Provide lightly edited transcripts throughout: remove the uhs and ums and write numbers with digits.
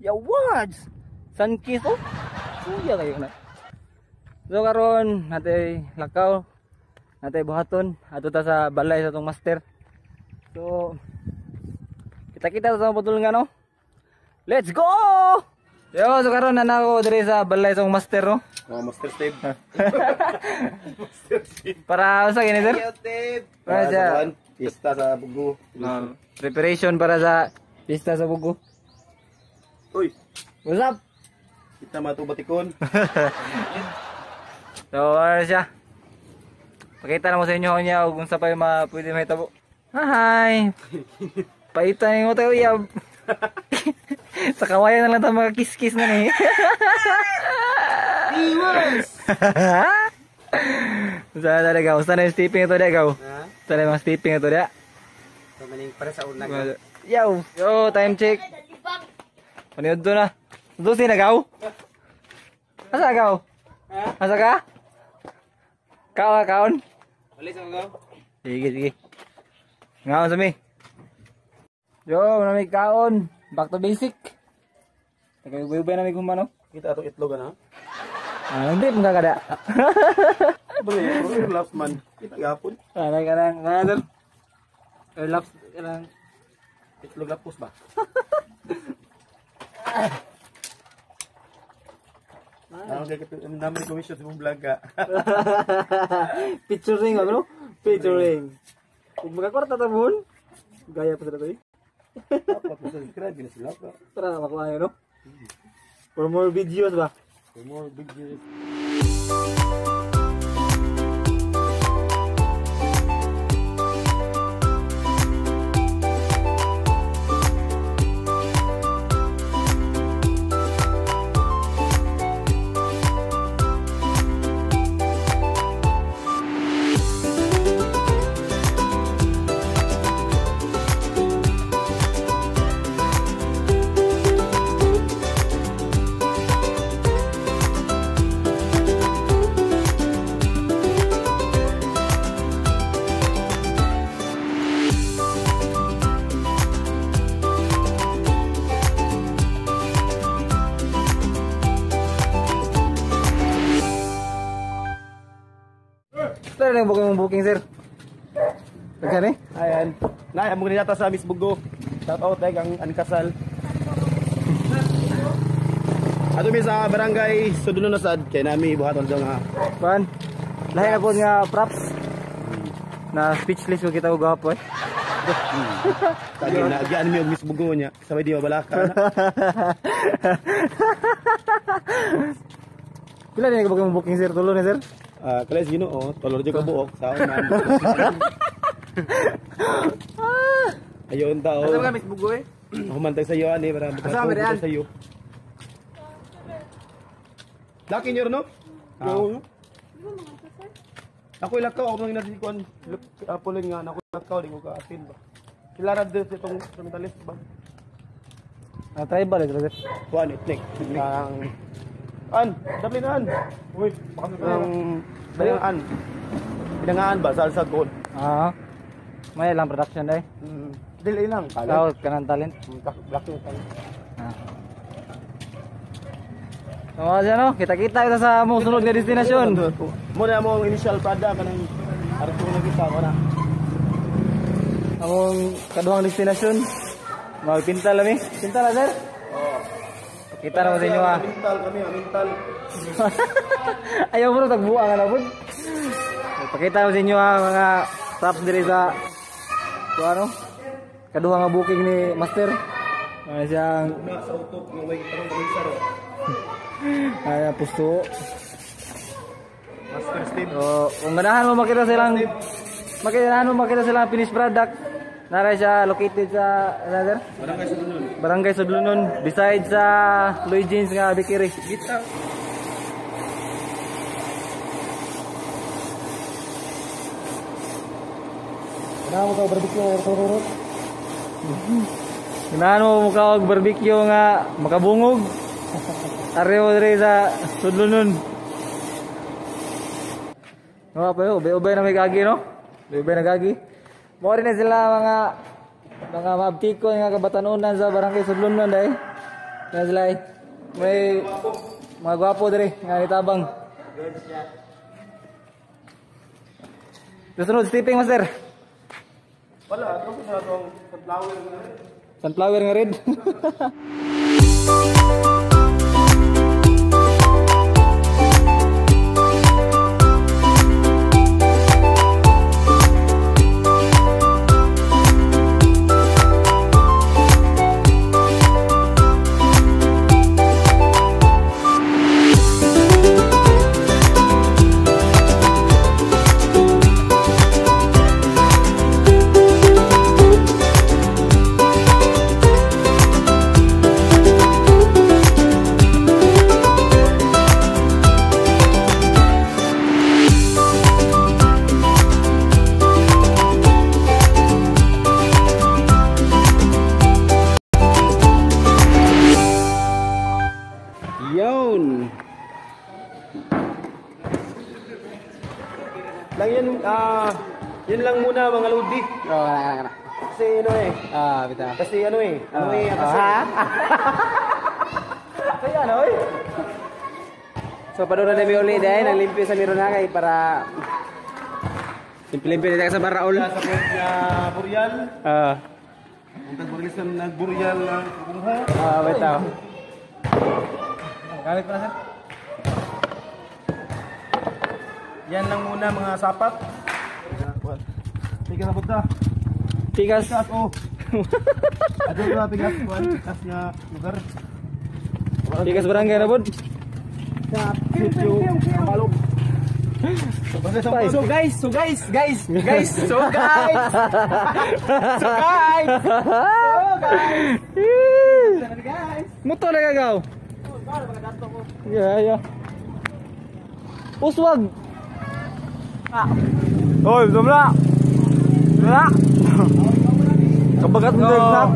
Yawads. Sunkist oh. Kuya kayo na. So karon natay lakaw. Natay buhaton ato ta sa balay sa tong master. So kita-kita sa putulungan no. Let's go! Yo, so karon na ako diri sa balay sa tong master no. Oh, Master Steve. Para sa gini sir? Para sa pista sa Bugo. preparation para sa pista sa Bugo. Uy, What's up? kita matubatikon. So, ano siya? Pakita na mo sa inyo niya kung sa pa yung pwede mahitabo. Hi! Paitan yung tayo yab. Sa kawayan na lang tayo mga kiss-kiss na ni. Iwas! Saan talaga? Saan na yung stepping ito dagaw? Saan na yung mga stepping ito da? So, maning para sa unang. Yo! Yo! Time check! Paniod doon na. Doon si nagaw? Asa nagaw? Asa ka? Kaon? Alis ang gaw? Sige. Ngaon sa mi. Yo! Namig kaon. Back to basic. Tagay-ubay na may kumano. Kita atong itlog na. Hindi pong kakada. Bali, relax man. Kita gapon. Kadang. Relax. Kadang. Itlog lapos ba? Ano kaya kita namin commission sa mong vlog ka? Picturing ba bro? Picturing. Kung magkakwarta tamon, gaya pa sila to eh. Dapat mo subscribe na sila ka. Para makuha yun no? For more videos ba? For more videos. Sir, yung booking sir. Pagkano eh? Ayan. Nay, amo nila sa Miss Bugo. Shout out kay ang Ankasal. Ato mi sa barangay Sudunon Nasad kay nami buhaton sa nga. Pan. Lahi na po nga props. Na speechless ko kita ko gapo eh. Kagi na gian mi og Miss Bugo nya. Sabay di mabalaka na. Pila din ka booking sir? Tulo na sir? Kales Ginoo, tolor jud ka buok sa unan. Ayon ta Asa o. ka Miss Bugo eh? Humantay sa iyo ani para Marian? sa iyo. Laki niyo no? Oo. Ako ilakaw ako nang inadikuan. Apolin nga ako ilakaw di ko ka atin ba. Sila ra dito itong sandales ba? Tayo ba sir? Kuan etnik. Dablinan. Uy, ang dalingan. Pinangaan ba sa alsad ko? May lang production dai. Dili lang. Out kanang talent. Black yung talent. So, no? Kita-kita kita sa mong sunod nga destinasyon. Muna mo ang initial Prada kanang arto na kita ko na. Among kaduhang destinasyon. Magpintal kami. Pintal sir? Kita na mo sa inyo Mental kami, mental. Ayaw mo na tagbuang na po. Pakita ko sa inyo mga props diri sa ano? Kaduha nga booking ni Master. Ano siyang Sa utok ng way parang komisaro. ay pusto. Master Steve. So, kung ganahan mo makita silang finished product. Nara siya located sa another Barangay Sudlunon beside sa Lloyd Jeans nga Bikiri. Gita. Ganahan mo ka barbecue nga makabungog. Areho diri sa Sudlunon. Nga pa yo, ubay na may gagi no? Ubay na gagi. Mo rin na sila mga mabtikon nga kabatanunan sa Barangay Sudlunon dai. Yan sila eh. May mga gwapo diri nga nitabang. Susunod, stepping master. Wala, ito sa itong sunflower. Sunflower nga red. Yun. Lang yan, yun lang muna mga lodi. Oh, kana. Kasi ano eh. Bitaw. Kasi ano eh. Kaya ano eh. So padura na uli dahil naglimpyo sa miro na kay para limpyo dito sa baraol. Sa point na Boreal. Ang tag-release na nag-Boreal na kumuha. Bitaw. Gamit pa na sir. Yan lang muna mga sapat. Tigas na punta. Tigas. Tigas oh. Ato na tigas kuan. Tigas nga lugar. Tigas barangay na bud. Sityo Malog. So guys. Muto na gagaw. Yeah. Uswag. Oy, dumla. Kabagat mo din snack.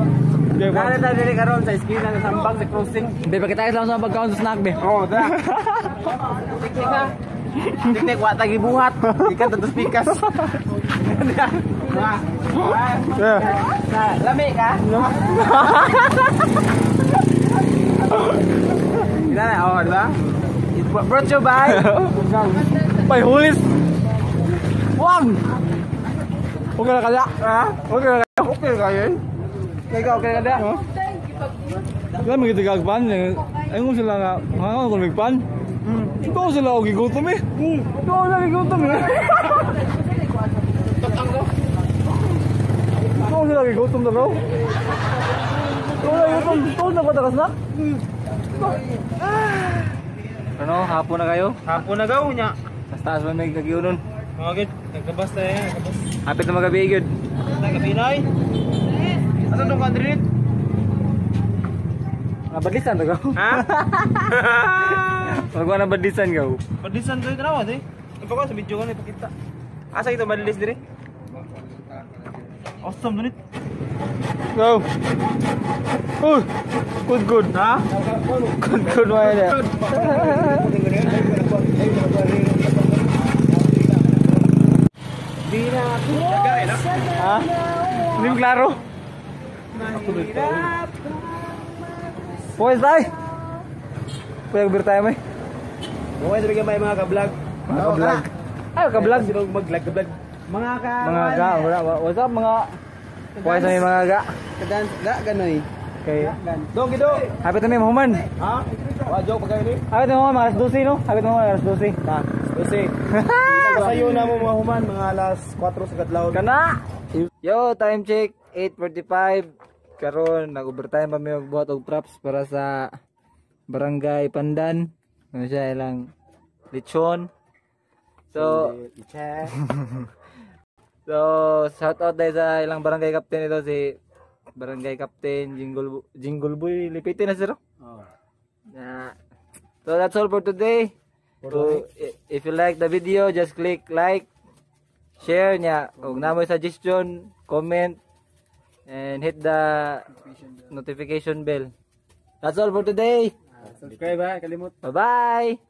Nara tayo dili karon sa esquina ng Sambang sa crossing. Hindi pa kita lang sa pagkaon sa snack be. Oh, da. Tiknik wa tagi buhat. Ikan tentu pikas. Lami ka? Gimana? Oh, diba? Brought you by Pay hulis. Wag. Okay na kaya? Ha? Okay na kaya? okay kayo. Ikaw okay kada? Wala mga gagpan. Ayun sila nga. Mga kung nagpan. Ito sila o gigutom eh. Ito sila gigutom eh. Ito sila gigutom na raw. Ito sila gigutom. Ito sila patakas na. Ano? Hapon na kayo? Hapon na gaw nya. Sa taas ba may kagiunon? Mga gid, nagkabas na yan. Hapit na magabi yun. Nagkabinay. Ano nung kandrit? Badisan na gaw. Ha? Magwa na badisan gaw. Padisan ko tanawa eh. Ito ko sa video kan ipakita. Asa ito malilis dire? Awesome dunit. Go. Oh, good. Ha? Good way na. Di na ako. Tagay na. Ha? Hindi mo klaro? Pues tayo. Pwede bir tayo may. Okay, sabi ka may mga ka-vlog. Mga ka-vlog. Ay, ka-vlog. Sino mag-vlog? Mga ka Mga ga. What's up mga? Pues na mga ga. kadans ganoy. Okay. Dong gido. Hapit na may mahuman. Ha? Wa joke pa kayo ni. Hapit na mahuman. Alas 12 no? Hapit na mahuman. Alas 12. Ha. Kasi sayo na mo mga human mga alas 4 sa kadlaw. Kana! Yo, time check. 8:45. Karon nag-overtime pa may magbuhat og props para sa Barangay Pandan. Ano siya ilang lechon. So shout out dahil sa ilang barangay captain ito si Barangay Captain Jingle Boy Lipitin na sir. So that's all for today. So if you like the video, just click like, share nya, ug namoy suggestion, comment, and hit the notification bell. That's all for today. Subscribe ha, kalimot. Bye bye.